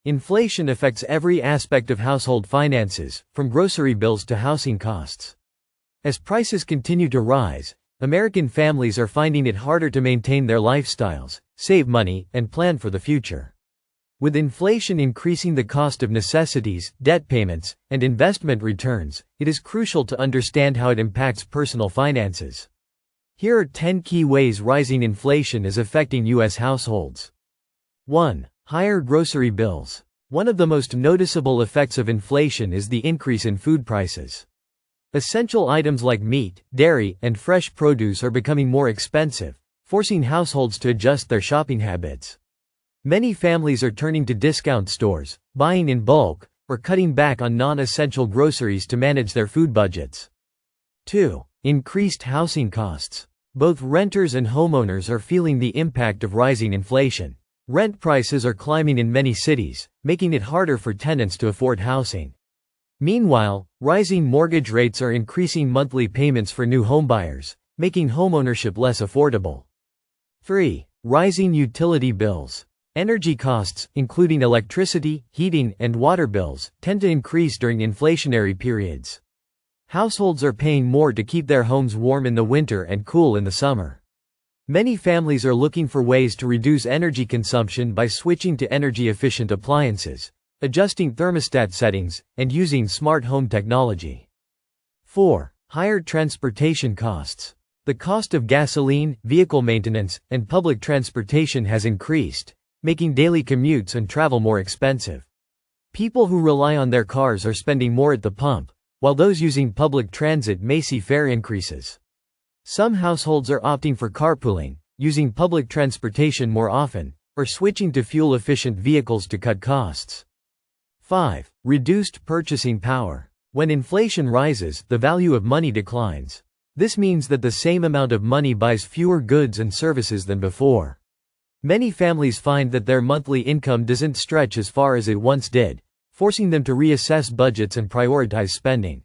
Inflation affects every aspect of household finances, from grocery bills to housing costs. As prices continue to rise, American families are finding it harder to maintain their lifestyles, save money, and plan for the future. With inflation increasing the cost of necessities, debt payments, and investment returns, it is crucial to understand how it impacts personal finances. Here are 10 key ways rising inflation is affecting U.S. households. 1. Higher grocery bills. One of the most noticeable effects of inflation is the increase in food prices. Essential items like meat, dairy, and fresh produce are becoming more expensive, forcing households to adjust their shopping habits. Many families are turning to discount stores, buying in bulk, or cutting back on non-essential groceries to manage their food budgets. 2. Increased housing costs. Both renters and homeowners are feeling the impact of rising inflation. Rent prices are climbing in many cities, making it harder for tenants to afford housing. Meanwhile, rising mortgage rates are increasing monthly payments for new homebuyers, making homeownership less affordable. 3. Rising utility bills. Energy costs, including electricity, heating, and water bills, tend to increase during inflationary periods. Households are paying more to keep their homes warm in the winter and cool in the summer. Many families are looking for ways to reduce energy consumption by switching to energy-efficient appliances, adjusting thermostat settings, and using smart home technology. 4. Higher transportation costs. The cost of gasoline, vehicle maintenance, and public transportation has increased, making daily commutes and travel more expensive. People who rely on their cars are spending more at the pump, while those using public transit may see fare increases. Some households are opting for carpooling, using public transportation more often, or switching to fuel-efficient vehicles to cut costs. 5. Reduced purchasing power. When inflation rises, the value of money declines. This means that the same amount of money buys fewer goods and services than before. Many families find that their monthly income doesn't stretch as far as it once did, forcing them to reassess budgets and prioritize spending.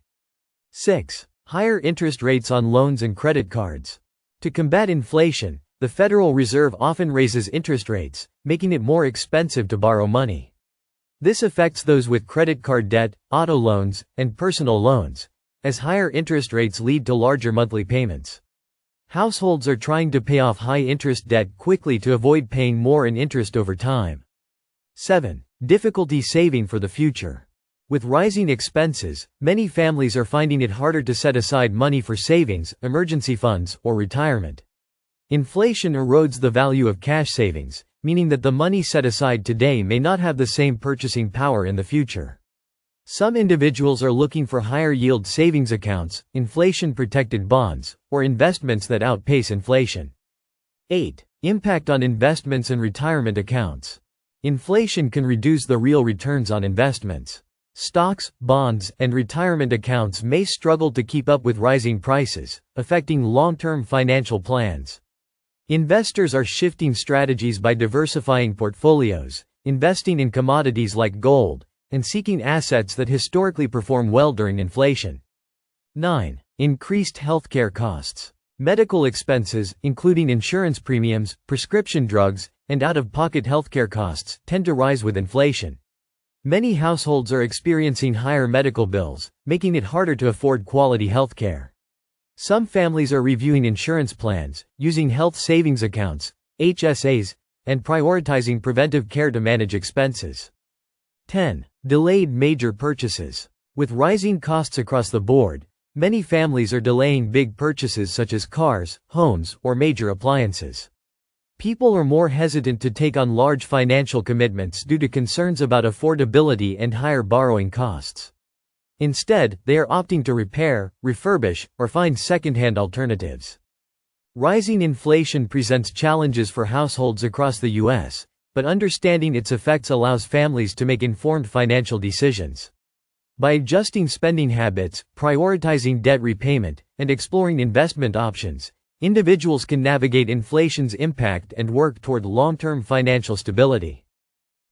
6. Higher interest rates on loans and credit cards. To combat inflation, the Federal Reserve often raises interest rates, making it more expensive to borrow money. This affects those with credit card debt, auto loans, and personal loans, as higher interest rates lead to larger monthly payments. Households are trying to pay off high-interest debt quickly to avoid paying more in interest over time. 7. Difficulty saving for the future. With rising expenses, many families are finding it harder to set aside money for savings, emergency funds, or retirement. Inflation erodes the value of cash savings, meaning that the money set aside today may not have the same purchasing power in the future. Some individuals are looking for higher-yield savings accounts, inflation-protected bonds, or investments that outpace inflation. 8. Impact on investments and retirement accounts. Inflation can reduce the real returns on investments. Stocks, bonds, and retirement accounts may struggle to keep up with rising prices, affecting long-term financial plans. Investors are shifting strategies by diversifying portfolios, investing in commodities like gold, and seeking assets that historically perform well during inflation. 9. Increased healthcare costs. Medical expenses, including insurance premiums, prescription drugs, and out-of-pocket healthcare costs, tend to rise with inflation. Many households are experiencing higher medical bills, making it harder to afford quality healthcare. Some families are reviewing insurance plans, using health savings accounts, HSAs, and prioritizing preventive care to manage expenses. 10. Delayed major purchases. With rising costs across the board, many families are delaying big purchases such as cars, homes, or major appliances. People are more hesitant to take on large financial commitments due to concerns about affordability and higher borrowing costs. Instead, they are opting to repair, refurbish, or find second-hand alternatives. Rising inflation presents challenges for households across the U.S., but understanding its effects allows families to make informed financial decisions. By adjusting spending habits, prioritizing debt repayment, and exploring investment options, individuals can navigate inflation's impact and work toward long-term financial stability.